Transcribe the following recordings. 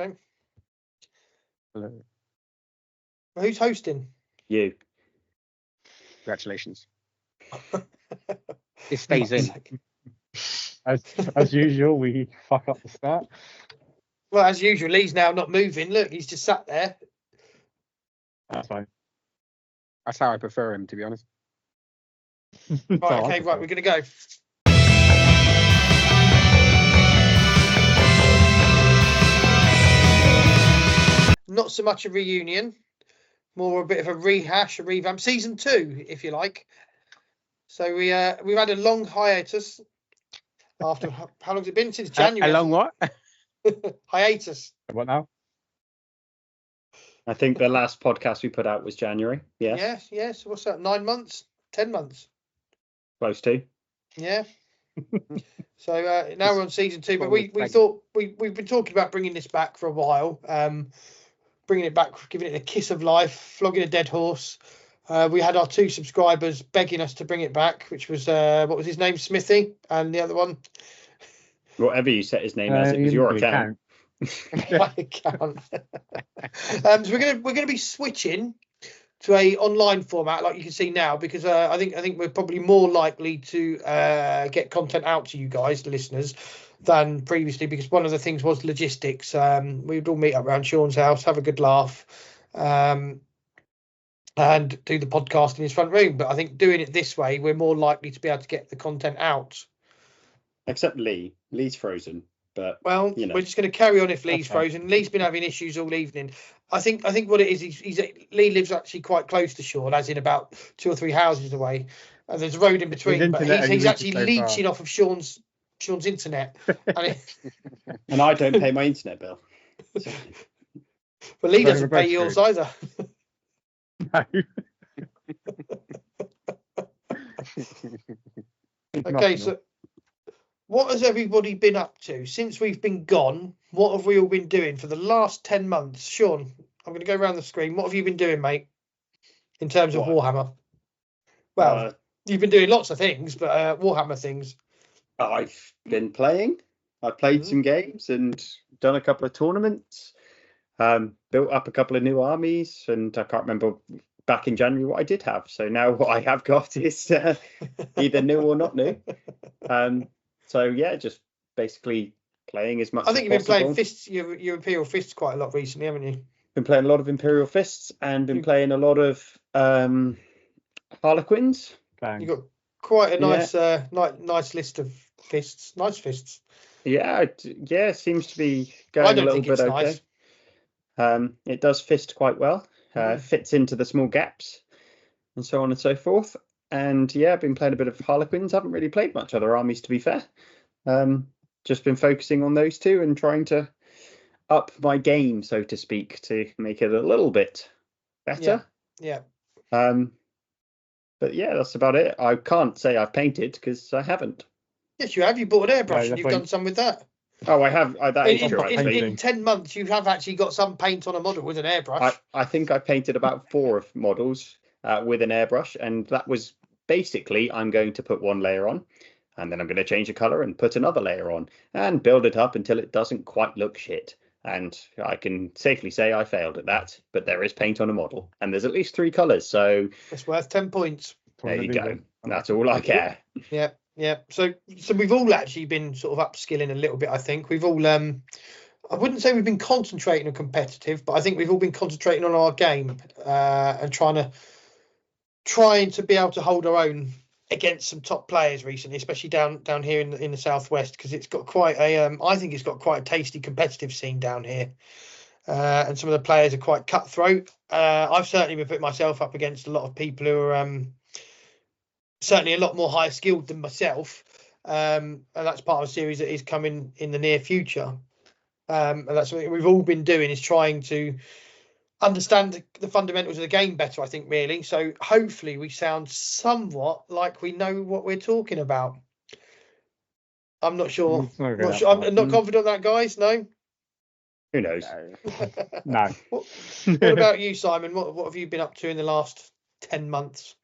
Okay. Hello. Well, who's hosting? You. Congratulations. It stays in. As usual, we fuck up the start. Well, as usual, Lee's now not moving. Look, he's just sat there. That's fine. That's how I prefer him, to be honest. Right, okay, right, we're going to go. Not so much a reunion, more a bit of a rehash, a revamp. Season 2, if you like. So we've had a long hiatus. After how long's it been? Since January. A long what? Hiatus. What now? I think the last podcast we put out was January. Yes. Yes. What's that? 9 months? 10 months? Close to. Yeah. So now we're on season 2, but we thought we've been talking about bringing this back for a while. Bringing it back, giving it a kiss of life, flogging a dead horse. We had our 2 subscribers begging us to bring it back, which was what was his name, Smithy, and the other one. Whatever you set his name as, it was your account. My account. So we're gonna be switching to a online format, like you can see now, because I think we're probably more likely to get content out to you guys, the listeners, than previously, because one of the things was logistics. We'd all meet up around Sean's house, have a good laugh, and do the podcast in his front room. But I think doing it this way, we're more likely to be able to get the content out. Except Lee. Lee's frozen. But well, we're just going to carry on if Lee's frozen. Lee's been having issues all evening. I think what it is, Lee lives actually quite close to Sean, as in about 2 or 3 houses away. And there's a road in between, but he's actually leeching off of Sean's internet. And I don't pay my internet bill. So. Well, Lee doesn't pay yours either. No. Okay, so what has everybody been up to since we've been gone? What have we all been doing for the last 10 months? Sean, I'm going to go around the screen. What have you been doing, mate, in terms of Warhammer? Well, you've been doing lots of things, but Warhammer things. I've been playing. I've played some games and done a couple of tournaments, built up a couple of new armies, and I can't remember back in January what I did have. So now what I have got is either new or not new. So yeah, just basically playing as much as possible. I think you've been playing Fists, your Imperial Fists quite a lot recently, haven't you? Been playing a lot of Imperial Fists and been playing a lot of Harlequins. You've got quite a nice nice list of fists. Nice fists. Yeah, seems to be going a little bit okay. Nice. It does fist quite well. Fits into the small gaps and so on and so forth. And yeah, I've been playing a bit of Harlequins. Haven't really played much other armies, to be fair. Just been focusing on those 2 and trying to up my game, so to speak, to make it a little bit better. Yeah. But yeah, that's about it. I can't say I've painted because I haven't. Yes, you have. You bought an airbrush and you've done some with that. Oh, I have. That is true. In 10 months, you have actually got some paint on a model with an airbrush. I think I painted about 4 of models with an airbrush, and that was basically I'm going to put 1 layer on, and then I'm going to change the color and put another layer on and build it up until it doesn't quite look shit. And I can safely say I failed at that, but there is paint on a model and there's at least 3 colors, so it's worth 10 points. There you go. That's all I care. Yeah. So we've all actually been sort of upskilling a little bit. I think we've all I wouldn't say we've been concentrating on competitive, but I think we've all been concentrating on our game and trying to be able to hold our own against some top players recently, especially down here in the southwest, because it's got quite a I think it's got quite a tasty competitive scene down here, and some of the players are quite cutthroat. I've certainly been putting myself up against a lot of people who are certainly a lot more high skilled than myself, and that's part of a series that is coming in the near future, and that's something we've all been doing, is trying to understand the fundamentals of the game better, I think, really. So hopefully we sound somewhat like we know what we're talking about. I'm not sure. I'm not confident on that, guys. No. Who knows? No. What about you, Simon? What have you been up to in the last 10 months?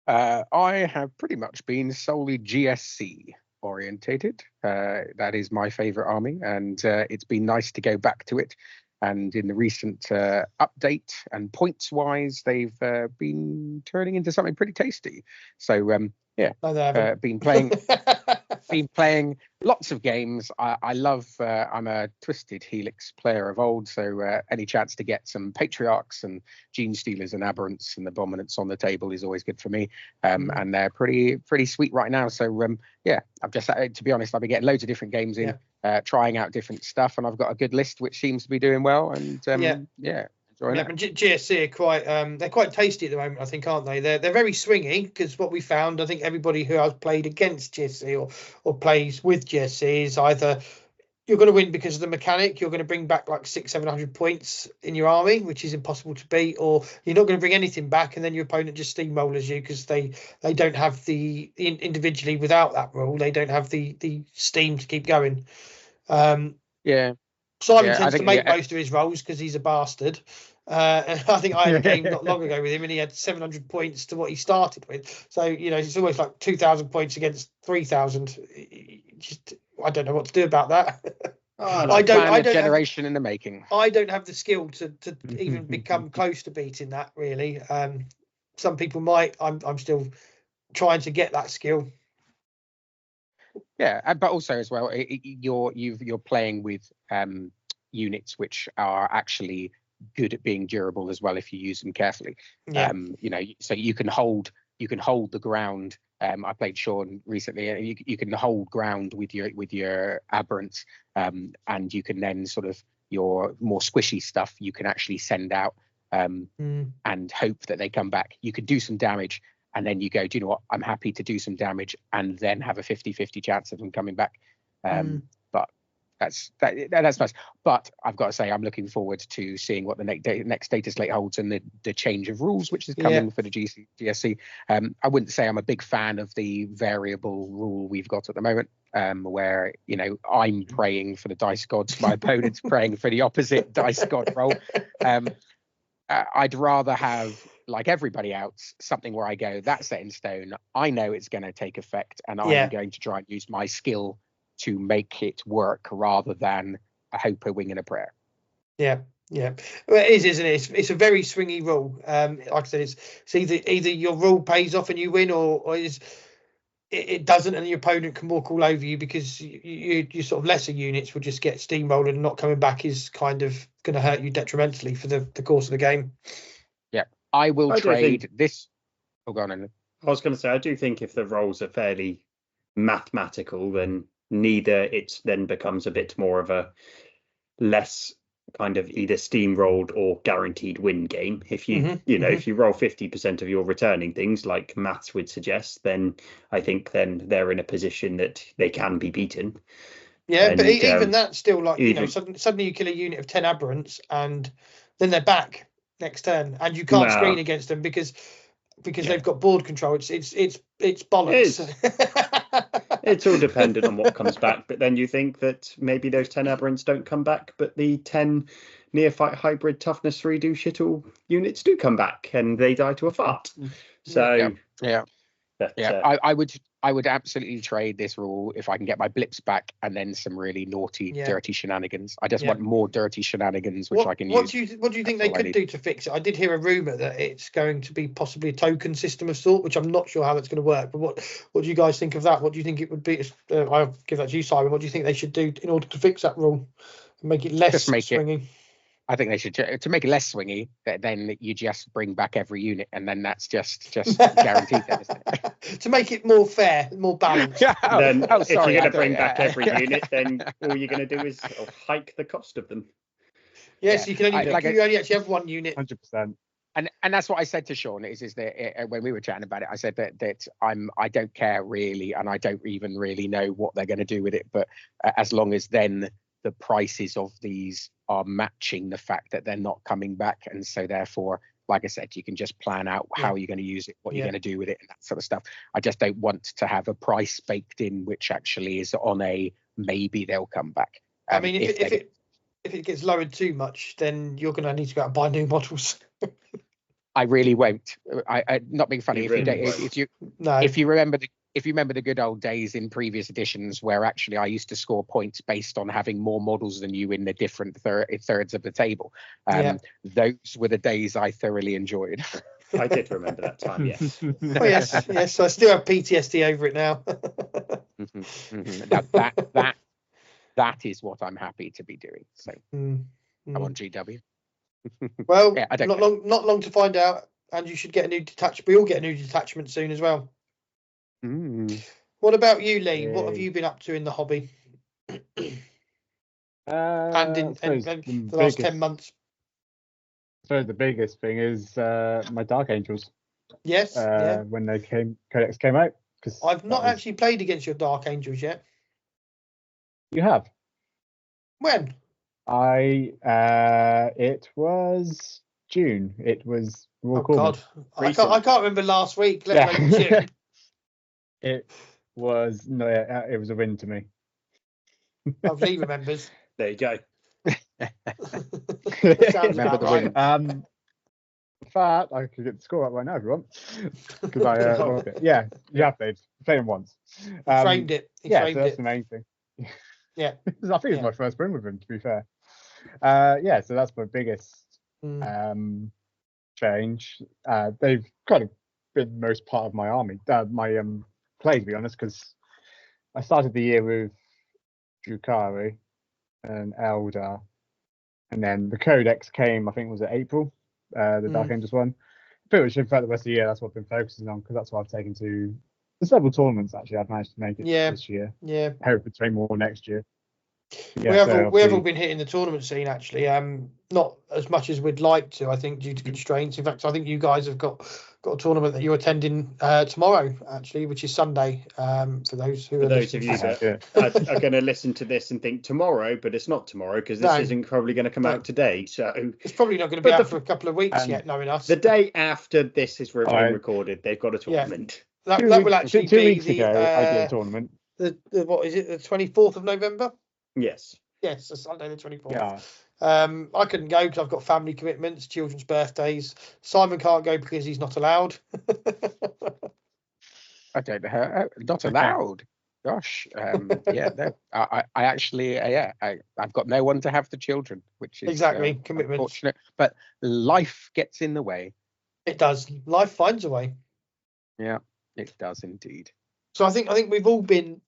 I have pretty much been solely GSC. orientated. That is my favorite army, and it's been nice to go back to it. And in the recent update and points wise, they've been turning into something pretty tasty. So yeah, No, they haven't. been playing lots of games. I love. I'm a Twisted Helix player of old, so any chance to get some Patriarchs and Gene Stealers and Aberrants and Abominants on the table is always good for me. And they're pretty sweet right now. So yeah, I've just, to be honest, I've been getting loads of different games in. Trying out different stuff, and I've got a good list which seems to be doing well. And enjoying it. GSC are quite they're quite tasty at the moment, I think, aren't they? They're very swingy, because what we found, I think everybody who has played against GSC or plays with GSC is either you're going to win because of the mechanic, you're going to bring back like 600-700 points in your army, which is impossible to beat, or you're not going to bring anything back, and then your opponent just steamrollers you because they don't have the individually, without that rule, they don't have the steam to keep going. Simon tends to make most of his rolls because he's a bastard. And I think I had a game not long ago with him, and he had 700 points to what he started with. So it's almost like 2,000 points against 3,000. I don't know what to do about that. I don't generation in the making. I don't have the skill to even become close to beating that, really. Some people might. I'm still trying to get that skill. Yeah, but also as well, you're playing with units which are actually good at being durable as well if you use them carefully. So you can hold the ground. I played Sean recently, and you can hold ground with your aberrants, and you can then sort of your more squishy stuff you can actually send out and hope that they come back. You could do some damage, and then you go, do you know what, I'm happy to do some damage and then have a 50-50 chance of them coming back. But that's nice. But I've got to say, I'm looking forward to seeing what the next data slate holds, and the change of rules which is coming for the GSC. I wouldn't say I'm a big fan of the variable rule we've got at the moment, where I'm praying for the dice gods, my opponent's praying for the opposite dice god roll. I'd rather have, like everybody else, something where I go, that's set in stone, I know it's going to take effect, and I'm going to try and use my skill to make it work, rather than a hope, a wing, and a prayer. Well, it is, isn't it? It's a very swingy rule. Like I said, it's either your rule pays off and you win, or it doesn't, and your opponent can walk all over you, because you sort of lesser units will just get steamrolled, and not coming back is kind of going to hurt you detrimentally for the course of the game. I will trade this. Oh, go on, Ellen. I was going to say, I do think if the rolls are fairly mathematical, then it then becomes a bit more of a less kind of either steamrolled or guaranteed win game. If you if you roll 50% of your returning things, like maths would suggest, then I think then they're in a position that they can be beaten. But even that's still like, suddenly you kill a unit of 10 aberrants and then they're back next turn, and you can't screen against them because they've got board control. It's bollocks. It's all dependent on what comes back, but then you think that maybe those 10 aberrants don't come back, but the 10 neophyte hybrid toughness 3 do shit all units do come back, and they die to a fart. So I would absolutely trade this rule if I can get my blips back, and then some really naughty, dirty shenanigans. I just want more dirty shenanigans, which I can use. What do you think they could do to fix it? I did hear a rumor that it's going to be possibly a token system of sort, which I'm not sure how that's going to work. But what do you guys think of that? What do you think it would be? I'll give that to you, Simon. What do you think they should do in order to fix that rule and make it less swingy? I think they should, to make it less swingy, then you just bring back every unit, and then that's just guaranteed then, isn't it? To make it more fair, more balanced. Then if you're going to bring back every unit, then all you're going to do is hike the cost of them. Yes, you can only you only actually have one unit. 100%. And that's what I said to Sean is that when we were chatting about it, I said that I don't care really, and I don't even really know what they're going to do with it, but as long as then the prices of these are matching the fact that they're not coming back, and so therefore, like I said, you can just plan out how you're going to use it, what you're going to do with it, and that sort of stuff. I just don't want to have a price baked in which actually is on a maybe they'll come back. I mean, if it gets lowered too much, then you're going to need to go out and buy new models. I really won't. I not being funny. If you remember if you remember the good old days in previous editions where actually I used to score points based on having more models than you in the different thirds of the table. Those were the days I thoroughly enjoyed. I did remember that time, yes. Oh, yes. I still have PTSD over it now. That is what I'm happy to be doing. So I want GW. Well, yeah, not long to find out, and you should get a new detachment. We all get a new detachment soon as well. What about you, Lee? What have you been up to in the hobby? and for the last 10 months? So the biggest thing is my Dark Angels. Yes. When Codex came out. Because I've not actually played against your Dark Angels yet. You have? When? It was June. It was Royal God, I can't remember last week. Let alone June. It was it was a win to me. Lee remembers. There you go. Sounds about right. In fact, I could get the score up right now if you want, because I rolled it. Yeah, you have played them once. Framed it. So that's the main thing. Yeah, I think it's my first win with him, to be fair. So that's my biggest change. They've kind of been most part of my army, my play, to be honest, because I started the year with Drukari and Eldar, and then the Codex came, I think, was it April, the Dark Angels one. Pretty much throughout the rest of the year, that's what I've been focusing on, because that's what I've taken to several tournaments. Actually, I've managed to make it this year. Yeah. Hope to train more next year. Yeah, we have all been hitting the tournament scene, actually. Not as much as we'd like to, I think, due to constraints. In fact, I think you guys have got a tournament that you're attending tomorrow, actually, which is Sunday. For those of you that are going to listen to this and think tomorrow, but it's not tomorrow, because this isn't probably going to come out today. So it's probably not going to be out for a couple of weeks yet, knowing us. The day after this is being recorded, they've got a tournament. That will actually be 2 weeks ago. I did a tournament. What is it? The 24th of November. Yes, so Sunday the 24th. Yeah. I couldn't go because I've got family commitments, children's birthdays. Simon can't go because he's not allowed. I don't know. Not allowed. Gosh. No, I actually, I've got no one to have the children, which is commitments. Unfortunate, but life gets in the way. It does. Life finds a way. Yeah, it does indeed. So I think we've all been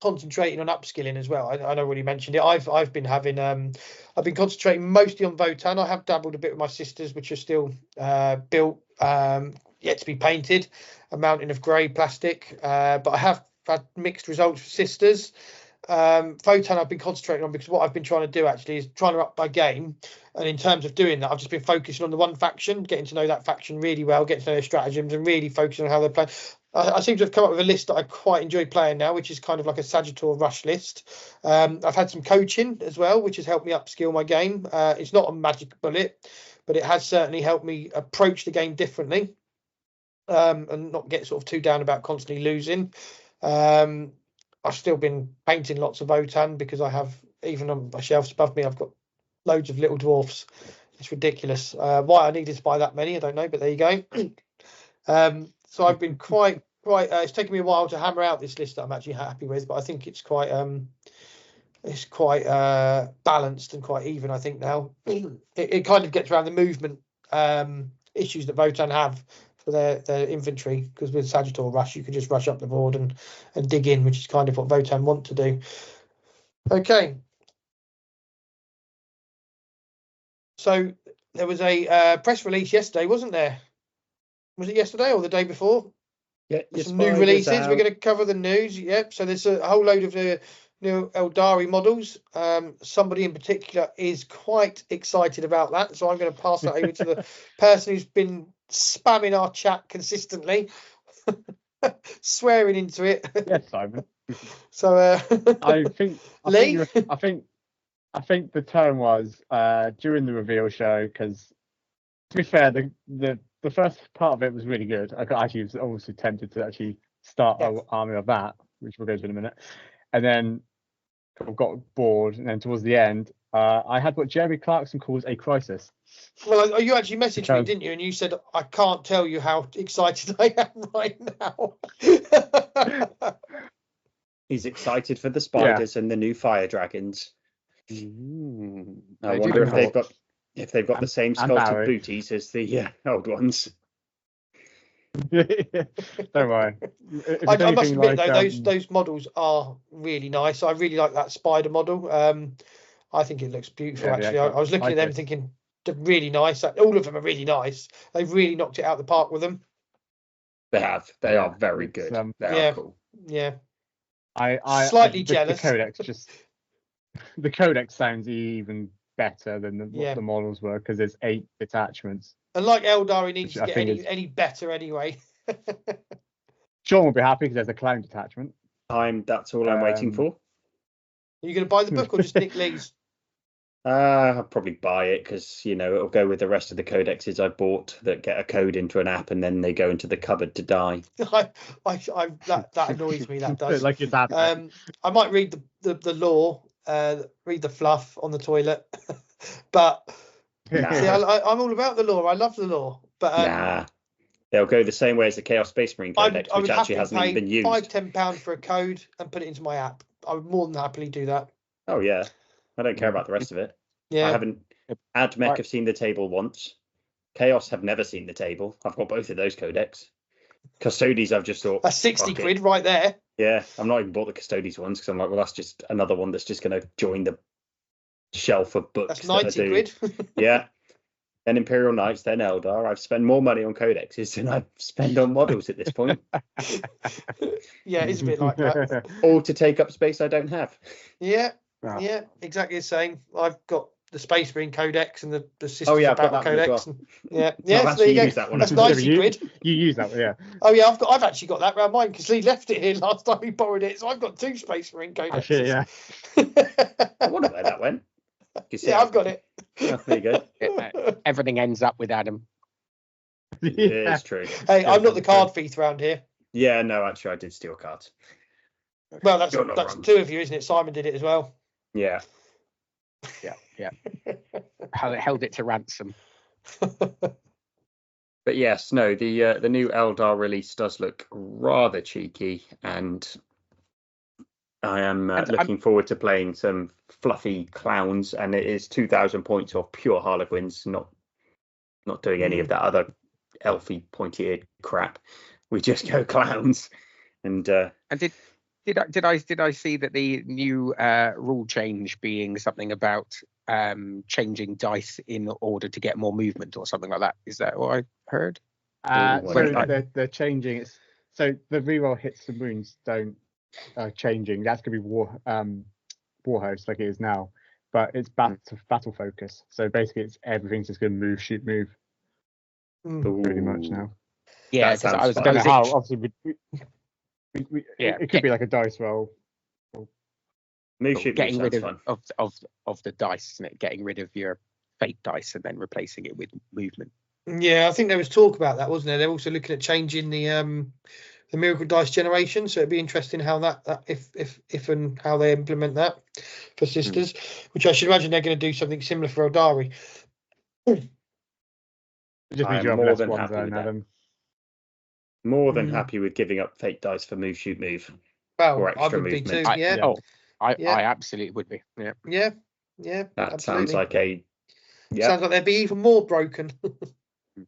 concentrating on upskilling as well. I already mentioned it. I've been having I've been concentrating mostly on Votan. I have dabbled a bit with my sisters, which are still built, yet to be painted, a mountain of grey plastic. But I have had mixed results for sisters. Votan I've been concentrating on because what I've been trying to do actually is trying to up my game, and in terms of doing that I've just been focusing on the one faction, getting to know that faction really well, getting to know their stratagems, and really focusing on how they play. I seem to have come up with a list that I quite enjoy playing now, which is kind of like a Sagittor rush list. I've had some coaching as well, which has helped me upskill my game. It's not a magic bullet, but it has certainly helped me approach the game differently, and not get sort of too down about constantly losing. I've still been painting lots of Votan because I have, even on my shelves above me, I've got loads of little dwarfs. It's ridiculous. Why I needed to buy that many, I don't know, but there you go. So I've been quite. It's taken me a while to hammer out this list that I'm actually happy with, but I think it's quite balanced and quite even. I think now it kind of gets around the movement issues that Votan have for their infantry, because with Sagittor Rush you can just rush up the board and dig in, which is kind of what Votan want to do. Okay. So there was a press release yesterday, wasn't there? Was it yesterday or the day before? Yeah, some new releases. We're going to cover the news. Yep. So there's a whole load of the new Eldari models. Somebody in particular is quite excited about that, so I'm going to pass that over to the person who's been spamming our chat consistently, swearing into it. Yes, Simon. So I think the term was during the reveal show, because to be fair, the first part of it was really good. I actually was also tempted to actually start an army of that, which we'll go to in a minute, and then got bored. And then towards the end, I had what Jeremy Clarkson calls a crisis. Well, you actually messaged me, didn't you? And you said, I can't tell you how excited I am right now. He's excited for the spiders and the new fire dragons. I wonder if they've got the same sculpted booties as the old ones. Don't worry. I must admit, though, those models are really nice. I really like that spider model. I think it looks beautiful, actually. I was looking at them thinking, they're really nice. All of them are really nice. They've really knocked it out of the park with them. They have. They are very good. They are cool. Yeah. I slightly jealous. The codex sounds even better than the models were, because there's 8 attachments. And like Eldar, he needs to get any better anyway. Sean will be happy because there's a clown detachment. That's all I'm waiting for. Are you going to buy the book or just Nick Lee's? I'll probably buy it because it'll go with the rest of the codexes I bought that get a code into an app and then they go into the cupboard to die. That annoys me. That does. Like your dad. I might read the lore, read the fluff on the toilet, but see, I'm all about the lore. I love the lore, but they'll go the same way as the Chaos Space Marine Codex, which actually hasn't even been used. £5-10 for a code and put it into my app. I would more than happily do that. Oh yeah, I don't care about the rest of it. Yeah, I haven't. AdMech have seen the table once. Chaos have never seen the table. I've got both of those codex. Custodes, I've just thought that's 60 quid right there. Yeah, I'm not even bought the Custodes ones because I'm like, well, that's just another one that's just going to join the shelf of books. That's 90 quid. Yeah. Then Imperial Knights, then Eldar. I've spent more money on codexes than I've spent on models at this point. Yeah, it's a bit like that. All to take up space I don't have. Yeah, yeah, exactly the same. I've got the Space Marine Codex and the Sisters of Battle Codex. Well. So there you go. That's 90 quid. You use that, yeah. Oh yeah, I've actually got that around mine because Lee left it here last time he borrowed it, so I've got 2 Space Marine Codexes. I wonder where that went. Yeah, I've got it. Oh, there you go. Everything ends up with Adam. Yeah, it's true. Hey, I'm not the card thief around here. Yeah, no, actually, I did steal cards. Well, that's 2 of you, isn't it? Simon did it as well. Yeah. Held it to ransom. But yes, no, the new Eldar release does look rather cheeky, and I am looking forward to playing some fluffy clowns, and it is 2,000 points of pure Harlequins, not doing any of that other elfy pointy-eared crap. We just go clowns, and did I see that the new rule change being something about changing dice in order to get more movement or something like that? Is that what I heard? So they're changing it. So the reroll hits and wounds don't changing. That's going to be Warhost like it is now, but it's battle focus. So basically, it's everything's just going to move, shoot, move. Pretty much now. Yeah, because I was I don't know how. Obviously, it could be like a dice roll. Move, shoot, getting rid of the dice, isn't it? Getting rid of your fate dice and then replacing it with movement. Yeah, I think there was talk about that, wasn't there? They're also looking at changing the miracle dice generation, so it'd be interesting how that if and how they implement that for Sisters, which I should imagine they're going to do something similar for Eldari. I'm more than happy with that. More than happy with giving up fate dice for move, shoot, move. Well, I would be too. I absolutely would be. Yeah. That absolutely. sounds like sounds like they'd be even more broken.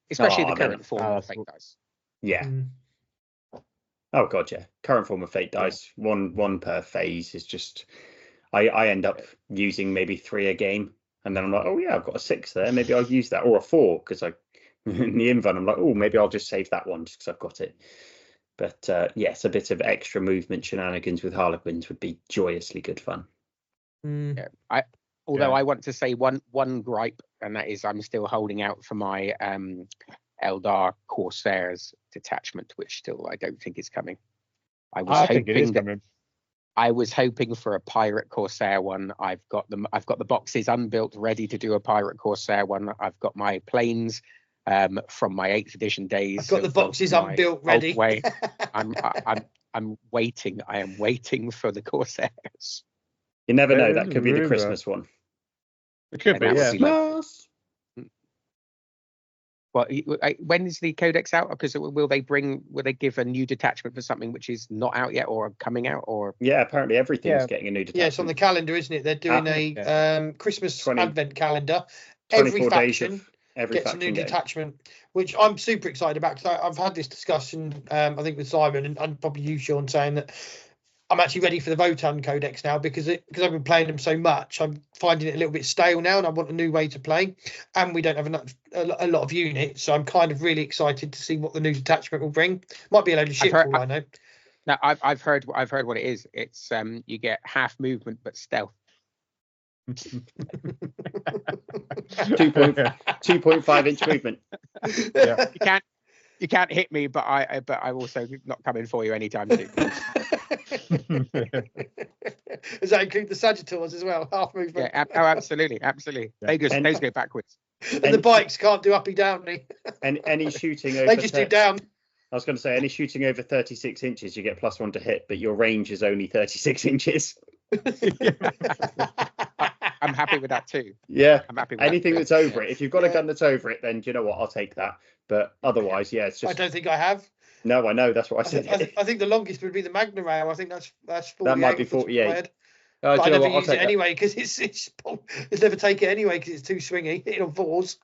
Especially the current form of fate dice. Yeah. Oh god, yeah. Current form of fate dice, one per phase is just. I end up using maybe 3 a game, and then I'm like, oh yeah, I've got a 6 there. Maybe I'll use that, or a 4 because I in the invuln I'm like, oh, maybe I'll just save that one just because I've got it. But yes, a bit of extra movement shenanigans with Harlequins would be joyously good fun. Yeah, I want to say one gripe, and that is I'm still holding out for my Eldar Corsairs detachment, which still I don't think is coming. I think it is coming. I was hoping for a pirate Corsair one. I've got the boxes unbuilt, ready to do a pirate Corsair one. I've got my planes from my 8th edition days. I've got the boxes unbuilt ready. I'm waiting. I am waiting for the Corsairs. You never know. That could be the Christmas one. It could be, yeah. Well, when is the codex out? Because will they give a new detachment for something which is not out yet or coming out? Or apparently everything's getting a new detachment. Yeah, it's on the calendar, isn't it? They're doing a Christmas advent calendar. Every faction gets a new detachment, which I'm super excited about, because I've had this discussion, I think, with Simon and probably you, Sean, saying that I'm actually ready for the Votan Codex now, because I've been playing them so much. I'm finding it a little bit stale now, and I want a new way to play. And we don't have a lot of units, so I'm kind of really excited to see what the new detachment will bring. Might be a load of shit, for all I know. No, I've heard what it is. It's you get half movement but stealth. 2.5 inch movement. Yeah. You can't hit me, but I'm also not coming for you anytime soon. Does that include the Sagittars as well? Half movement. Yeah, absolutely. Yeah. Those go backwards. And the bikes can't do uppy downy. And any shooting over they just do down. I was going to say, any shooting over 36 inches, you get +1 to hit, but your range is only 36 inches. I'm happy with that too. Yeah, I'm happy with anything that's over it. If you've got a gun that's over it, then do you know what? I'll take that. But otherwise, it's just. I don't think I have. No, I know. That's what I said. I think the longest would be the Magna Rail. I think that's 48. That might be 48. But I never use it anyway, because it's never take it anyway, because it's too swingy, hitting on 4s.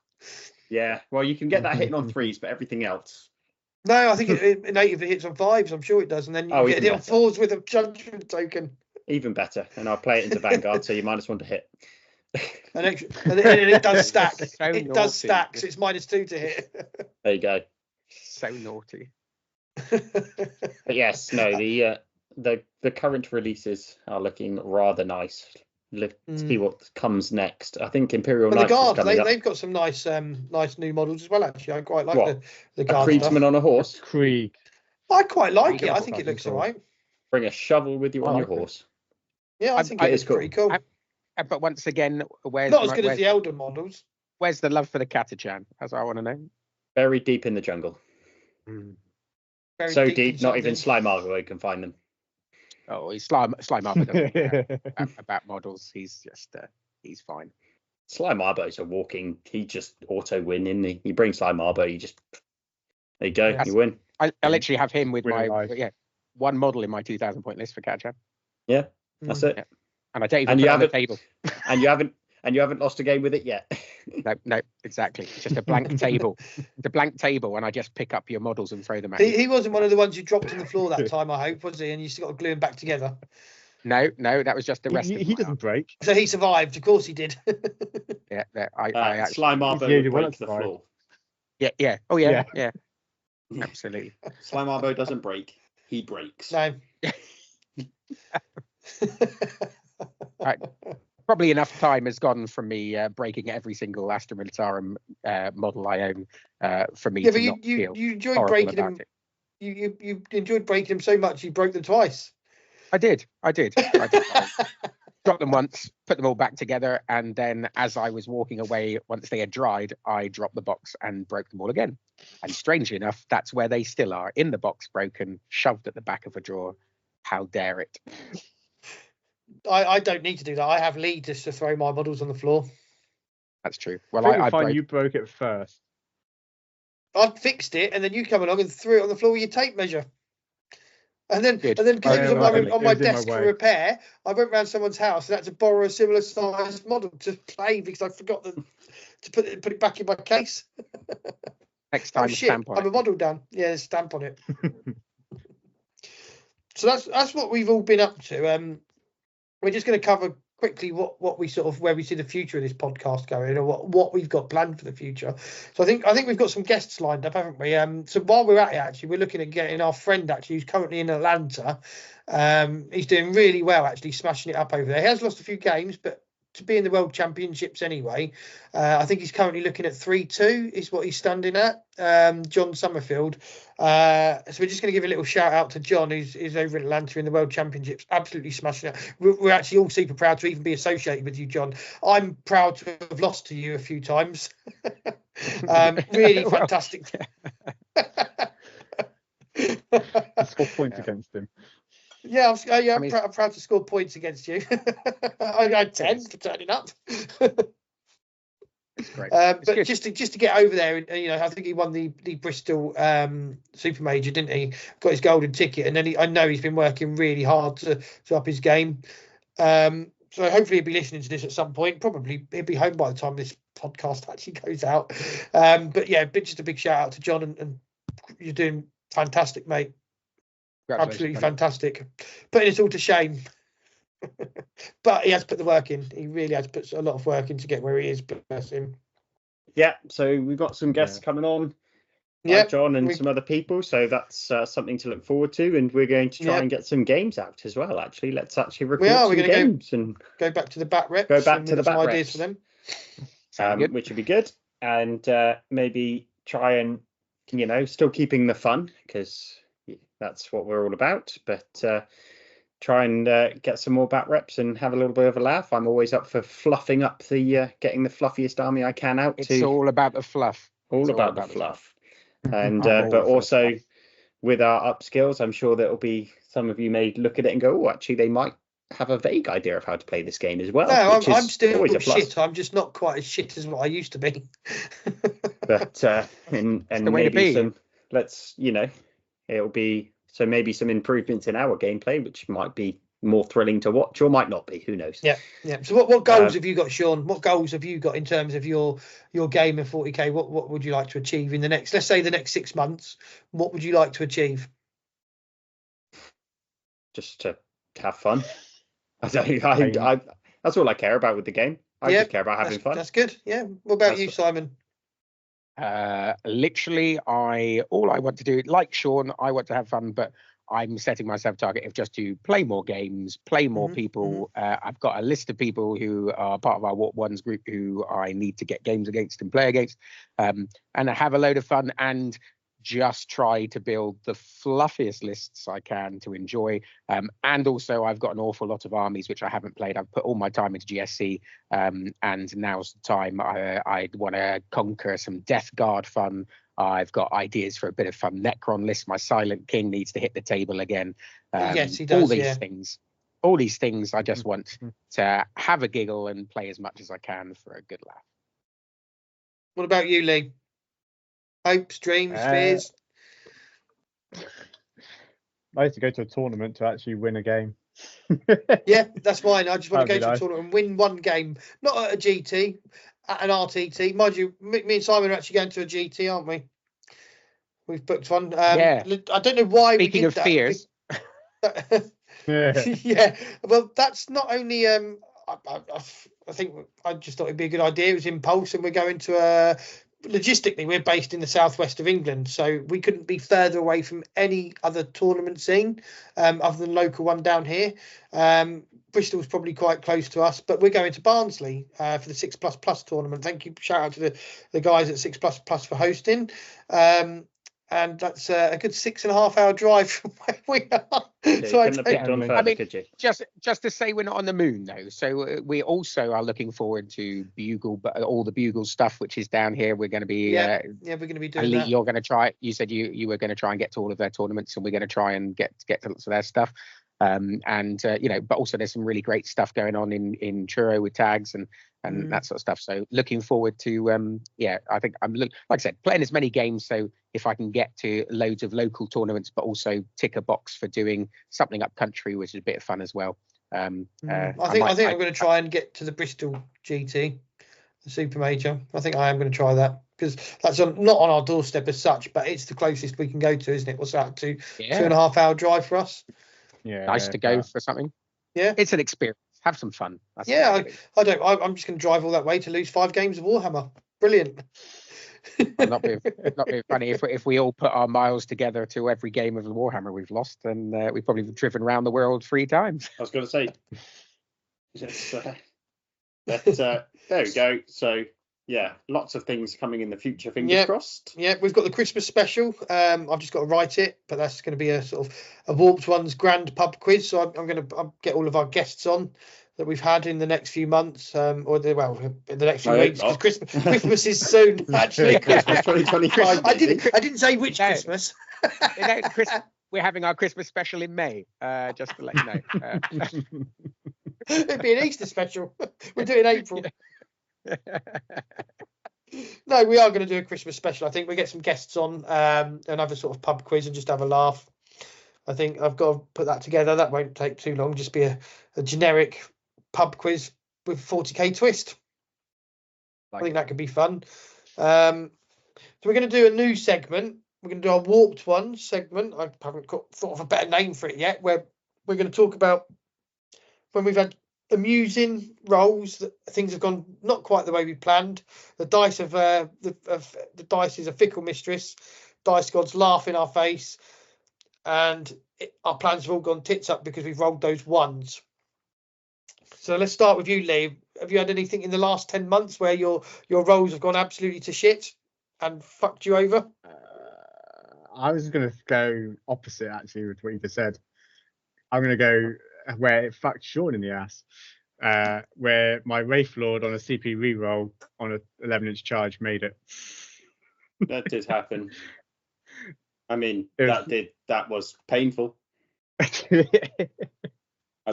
Yeah, well, you can get that hitting on 3s, but everything else. No, I think it natively hits on 5s. I'm sure it does, and then you get it on 4s with a judgment token. Even better, and I'll play it into Vanguard, so you -1 to hit. and it does stack. It does stack, so it's -2 to hit. There you go. So naughty. But yes, no, the current releases are looking rather nice. Let's see what comes next. I think Imperial Knights is coming up. They've got some nice new models as well. Actually, I quite like the guard Kriegsman stuff. on a horse. Krieg. I quite like it. I think it looks alright. Bring a shovel with you on your horse. Yeah, I think it is pretty cool. But once again, not as good as the elder models. Where's the love for the Catachan? As I want to know. Buried deep in the jungle. So deep, not even Slime Argo can find them. Oh, he's Slime Arbo doesn't care about models. He's just he's fine. Slime Arbo's a walking. He just auto win, isn't he? You bring Slime Arbo, you just there you go, you win. I literally have him with one model in my 2,000 point list for Catachan. Yeah, that's it. Yeah. And I don't even put it on the table. And you haven't lost a game with it yet. No, exactly. It's just a blank table. It's a blank table, and I just pick up your models and throw them at you. He wasn't one of the ones you dropped on the floor that time, I hope, was he? And you still got to glue him back together. No, that was just the rest of He doesn't break. So he survived. Of course he did. Yeah, I actually, Slime Arbo would break the floor. Yeah. Oh, yeah. Absolutely. Slime Arbo doesn't break. He breaks. No. Right. Probably enough time has gone from me breaking every single Astra Militarum model I own for me to not feel you enjoyed breaking them. You enjoyed breaking them so much you broke them twice. I did. Dropped them once, put them all back together, and then as I was walking away, once they had dried, I dropped the box and broke them all again. And strangely enough, that's where they still are, in the box, broken, shoved at the back of a drawer. How dare it? I don't need to do that. I have Lee just to throw my models on the floor. That's true. Well, you broke it first. I fixed it, and then you come along and threw it on the floor with your tape measure. And then because it was on my desk for repair, I went round someone's house and had to borrow a similar sized model to play because I forgot to put it back in my case. Next time, stamp on it. I'm a model done. Yeah, there's a stamp on it. So that's what we've all been up to. We're just going to cover quickly what we sort of where we see the future of this podcast going, or what we've got planned for the future. So I think we've got some guests lined up, haven't we? So while we're at it, actually, we're looking at getting our friend who's currently in Atlanta. He's doing really well, actually, smashing it up over there. He has lost a few games, but to be in the World Championships anyway, I think he's currently looking at 3-2 is what he's standing at. John Summerfield. So we're just going to give a little shout out to John, who's over in Atlanta in the World Championships, absolutely smashing it. We're actually all super proud to even be associated with you, John. I'm proud to have lost to you a few times. Really fantastic. Score points against him. Yeah, I'm proud to score points against you. I had 10 for turning up. It's great. But good. just to get over there, and I think he won the Bristol Super Major, didn't he? Got his golden ticket, and then I know he's been working really hard to up his game. So hopefully he'll be listening to this at some point. Probably he'll be home by the time this podcast actually goes out. But just a big shout out to John, and you're doing fantastic, mate. Absolutely fantastic. Putting us all to shame. But he has put the work in. He really has put a lot of work in to get where he is. Bless him. Yeah, so we've got some guests coming on. Yeah, John and some other people. So that's something to look forward to. And we're going to try and get some games out as well. Actually, let's actually record some games and go back to the bat reps. Go back to the bat reps. Ideas for them, which would be good. And maybe try and still keeping the fun, because that's what we're all about. But try and get some more bat reps and have a little bit of a laugh. I'm always up for fluffing up the getting the fluffiest army I can out. It's all about the fluff. All about the fluff. And but also with our upskills, I'm sure there'll be some of you may look at it and go, oh, actually they might have a vague idea of how to play this game as well. No, I'm still shit. I'm just not quite as shit as what I used to be. But and maybe some, it'll be. So maybe some improvements in our gameplay, which might be more thrilling to watch or might not be. Who knows? Yeah. So what goals have you got, Sean? What goals have you got in terms of your game of 40k? What would you like to achieve in the next 6 months? What would you like to achieve? Just to have fun. I that's all I care about with the game. I just care about having fun. That's good. Yeah. What about you, Simon? Literally, all I want to do, like Sean, I want to have fun, but I'm setting myself a target of just to play more games, play more people. I've got a list of people who are part of our Warp Ones group who I need to get games against and play against, and have a load of fun and just try to build the fluffiest lists I can to enjoy. And also I've got an awful lot of armies which I haven't played. I've put all my time into GSC, and now's the time. I want to conquer some Death Guard fun. I've got ideas for a bit of fun Necron list. My Silent King needs to hit the table again. Yes, he does. All these things I just want to have a giggle and play as much as I can for a good laugh. What about you, Lee? Hopes, dreams, fears? I used to go to a tournament to actually win a game. Yeah, that's fine. I just want to go to a tournament and win one game. Not at a GT, at an RTT. Mind you, me and Simon are actually going to a GT, aren't we? We've booked one. I don't know why. Speaking of fears. Yeah. Well, that's not only... I think I just thought it'd be a good idea. It was impulse, and we're going to logistically, we're based in the southwest of England, so we couldn't be further away from any other tournament scene other than local one down here. Bristol's probably quite close to us, but we're going to Barnsley for the 6++ tournament. Thank you. Shout out to the guys at 6++ for hosting. And that's a good 6.5 hour drive from where we are. Just to say we're not on the moon though. So we also are looking forward to Bugle, but all the Bugle stuff which is down here. We're going to be we're going to be doing Elite, that. You're going to try. You said you were going to try and get to all of their tournaments, and we're going to try and get to lots of their stuff. But also there's some really great stuff going on in Truro with tags and that sort of stuff. So looking forward to I think like I said, playing as many games. So if I can get to loads of local tournaments, but also tick a box for doing something up country, which is a bit of fun as well. I think I'm going to try and get to the Bristol GT, the Super Major. I think I am going to try that, because that's not on our doorstep as such, but it's the closest we can go to, isn't it? What's that, 2.5 hour drive for us? Yeah, nice to go for something. Yeah, it's an experience. Have some fun. I'm just going to drive all that way to lose 5 games of Warhammer. Brilliant. not being funny. If we all put our miles together to every game of the Warhammer we've lost, then we've probably driven around the world 3 times. I was going to say. There we go. So yeah, lots of things coming in the future. Fingers crossed. Yeah, we've got the Christmas special. I've just got to write it, but that's going to be a sort of a Warped Ones grand pub quiz. So I'm going to get all of our guests on that we've had in the next few months, in the next few weeks. Because Christmas is soon. Actually, Christmas 2025. I didn't say which Christmas. We're having our Christmas special in May. Just to let you know. It'd be an Easter special. We're doing April. No, we are going to do a Christmas special. I think we get some guests on and have a sort of pub quiz and just have a laugh. I think I've got to put that together. That won't take too long. Just be a generic pub quiz with 40k twist. I think that could be fun. So we're going to do a new segment. We're going to do our Warped One segment. I haven't thought of a better name for it yet, where we're going to talk about when we've had amusing rolls that things have gone not quite the way we planned. The dice the dice is a fickle mistress. Dice gods laugh in our face, and our plans have all gone tits up because we've rolled those ones. So let's start with you, Lee. Have you had anything in the last 10 months where your rolls have gone absolutely to shit and fucked you over? I was going to go opposite, actually, with what you just said. I'm going to go where it fucked Sean in the ass. Where my Wraith Lord on a CP reroll on an 11-inch charge made it. That did happen. I mean, that was painful. I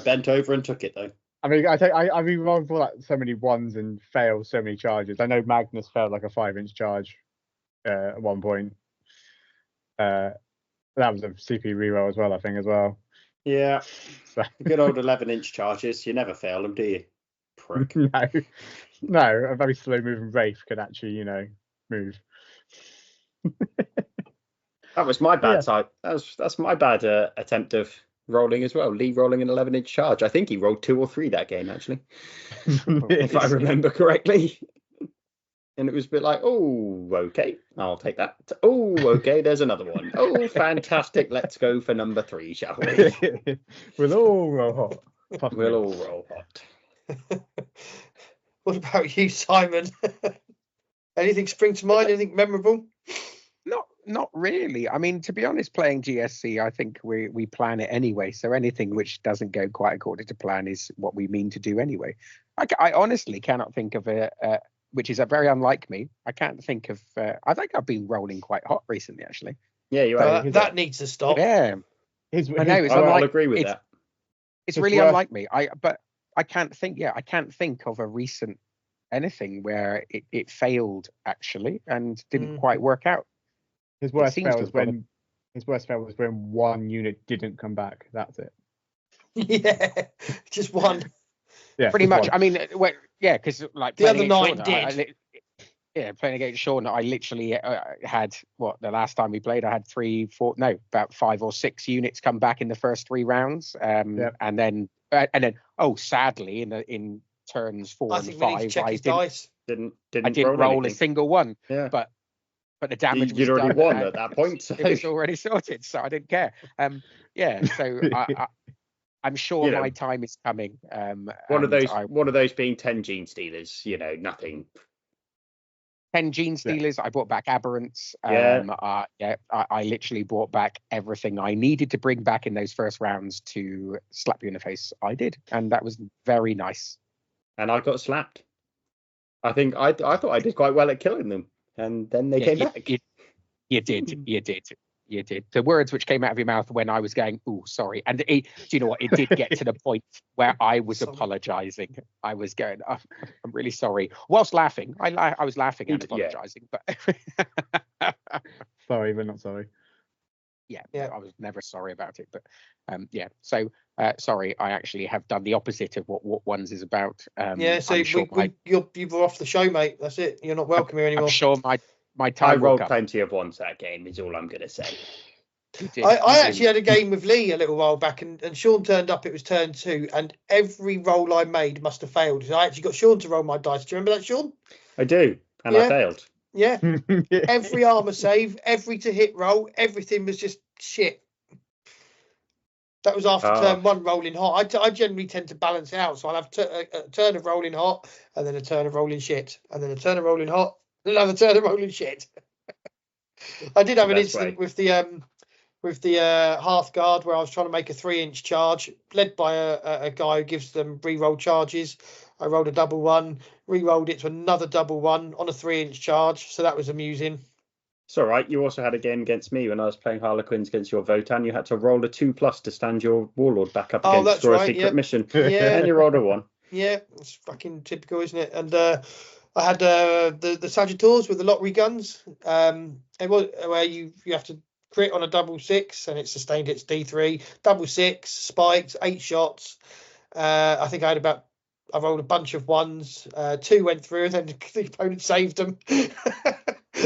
bent over and took it, though. I mean, I rerolled for like so many ones and failed so many charges. I know Magnus failed like a 5-inch charge at one point. That was a CP reroll as well, I think, as well. Yeah. So. Good old 11-inch charges. You never fail them, do you? Prick. No, a very slow moving Wraith could actually, move. That was my bad side. That's my bad attempt of rolling as well. Lee rolling an 11-inch charge. I think he rolled 2 or 3 that game, actually, if I remember correctly. And it was a bit like, oh, okay, I'll take that. Oh, okay, there's another one. Oh, fantastic. Let's go for number 3, shall we? We'll all roll hot. We'll all roll hot. What about you, Simon? Anything spring to mind? Anything memorable? Not really. I mean, to be honest, playing GSC, I think we plan it anyway. So anything which doesn't go quite according to plan is what we mean to do anyway. I honestly cannot think of which is very unlike me. I can't think of. I think I've been rolling quite hot recently, actually. Yeah, you are. That needs to stop. Yeah, I know. I'll agree with that. It's really unlike me. But I can't think. Yeah, I can't think of a recent anything where it failed actually and didn't quite work out. His worst fail was when one unit didn't come back. That's it. Yeah, just one. Yeah, pretty much. One. I mean, because like the other 9 did. Playing against Sean, I literally had the last time we played, I had about 5 or 6 units come back in the first 3 rounds, and then sadly in turns 4 and 5, I didn't roll a single one. Yeah, but the damage you'd already won at that point. So. It was already sorted, so I didn't care. So I'm sure my time is coming. One of those being 10 Gene Stealers, nothing. 10 Gene Stealers. I brought back Aberrants. I literally brought back everything I needed to bring back in those first rounds to slap you in the face. I did, and that was very nice. And I got slapped. I think I thought I did quite well at killing them. And then they came back. You did. The words which came out of your mouth when I was going, "Oh, sorry," and do you know what? It did get to the point where I was apologising. I was going, oh, "I'm really sorry," whilst laughing. I was laughing and apologising, but sorry, but not sorry. Yeah, I was never sorry about it, but So sorry, I actually have done the opposite of what ones is about. So you were off the show, mate. That's it. You're not welcome here anymore. I'm sure my time. I rolled plenty of ones that game. Is all I'm going to say. I actually had a game with Lee a little while back, and Sean turned up. It was turn 2, and every roll I made must have failed. So I actually got Sean to roll my dice. Do you remember that, Sean? I do, and I failed. Yeah, every armor save, every to hit roll, everything was just shit. That was after turn 1 rolling hot. I generally tend to balance it out, so I'll have a turn of rolling hot, and then a turn of rolling shit, and then a turn of rolling hot, and another turn of rolling shit. I did have an incident with the Hearthguard where I was trying to make a 3-inch charge, led by a guy who gives them re-roll charges. I rolled a double 1, re-rolled it to another double 1 on a 3-inch charge, so that was amusing. It's all right. You also had a game against me when I was playing Harlequins against your Votan. You had to roll a 2+ to stand your Warlord back up against a secret mission. Yeah. And you rolled a 1. Yeah, it's fucking typical, isn't it? And I had the Sagittars with the lottery guns. It was where you have to crit on a 6/6 and it sustained its D3. 6/6 spiked, 8 shots. I think I rolled a bunch of ones. 2 went through, and then the opponent saved them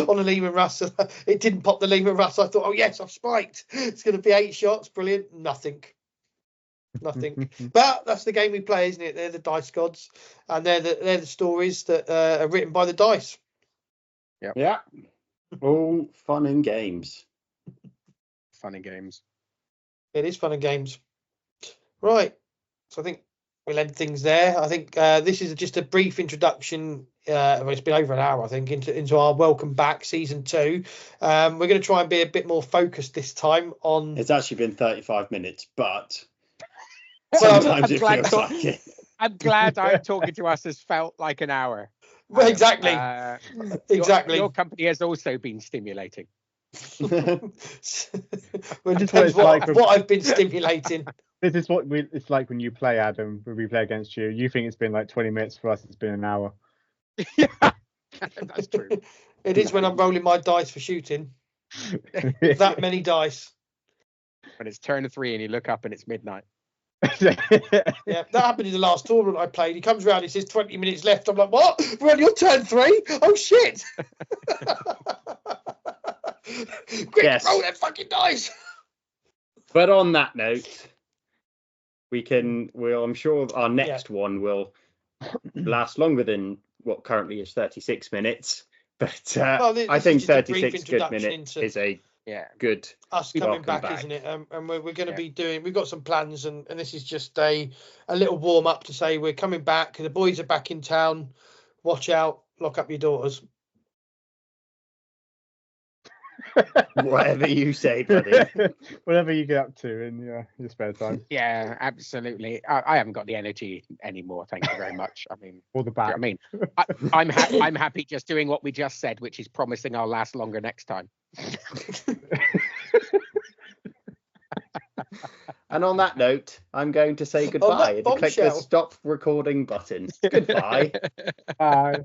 on a Lehman Russ. It didn't pop the Lehman Russ. I thought, oh yes, I've spiked. It's going to be 8 shots. Brilliant. Nothing. But that's the game we play, isn't it? They're the dice gods, and they're the stories that are written by the dice. Yep. Yeah. All fun and games. Fun and games. It is fun and games. Right. So I think we'll end things there. I think this is just a brief introduction. It's been over an hour, I think, into our welcome back season 2. We're going to try and be a bit more focused this time on. It's actually been 35 minutes, but sometimes it feels like it. I'm glad I'm talking to us has felt like an hour. Well, exactly. Exactly. Your company has also been stimulating. Well, it depends what I've been stimulating. This is what it's like when you play, Adam, when we play against you. You think it's been like 20 minutes. For us, it's been an hour. Yeah, that's true. It is when I'm rolling my dice for shooting. That many dice. When it's turn 3 and you look up and it's midnight. Yeah, that happened in the last tournament I played. He comes around, he says 20 minutes left. I'm like, what? We're on your turn 3? Oh shit! Quick, yes. Roll that fucking dice. But on that note, I'm sure our next one will last longer than what currently is 36 minutes. But I think 36 good minutes is a good us coming back, isn't it? And we're going to be doing. We've got some plans, and this is just a little warm up to say we're coming back. The boys are back in town. Watch out! Lock up your daughters. Whatever you say, buddy. Whatever you get up to in your spare time. Yeah, absolutely. I haven't got the energy anymore. Thank you very much. I mean, or the back. I mean, I'm happy just doing what we just said, which is promising I'll last longer next time. And on that note, I'm going to say goodbye and click the stop recording button. Goodbye. Bye.